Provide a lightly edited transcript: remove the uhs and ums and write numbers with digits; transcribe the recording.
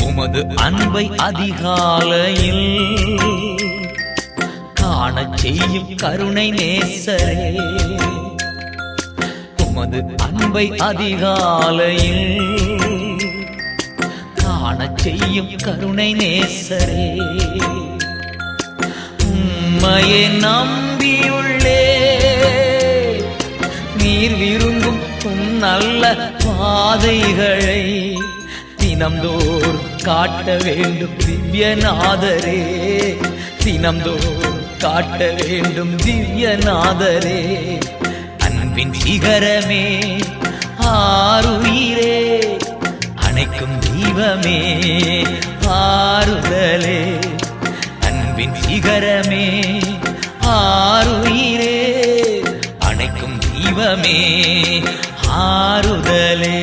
உமது அன்பை அதிகாலையில் காணச் செய்யும் கருணை நேசரே, உமது அன்பை அதிகாலையில் காணச் செய்யும் கருணை நேசரே. உம்மையே நம்பியுள்ளே, நீர் விரும்பும் நல்ல பாதைகளை தினம்தோறும் காட்ட வேண்டும் திவ்யநாதரே, தினம்தோறும் காட்ட வேண்டும் திவ்யநாதரே. அன்பின் சிகரமே ஆருயிரே, அணைக்கும் தெய்வமே ஆறுதலே. அன்பின் சிகரமே ஆருயிரே, அணைக்கும் தெய்வமே ஆறுதலே.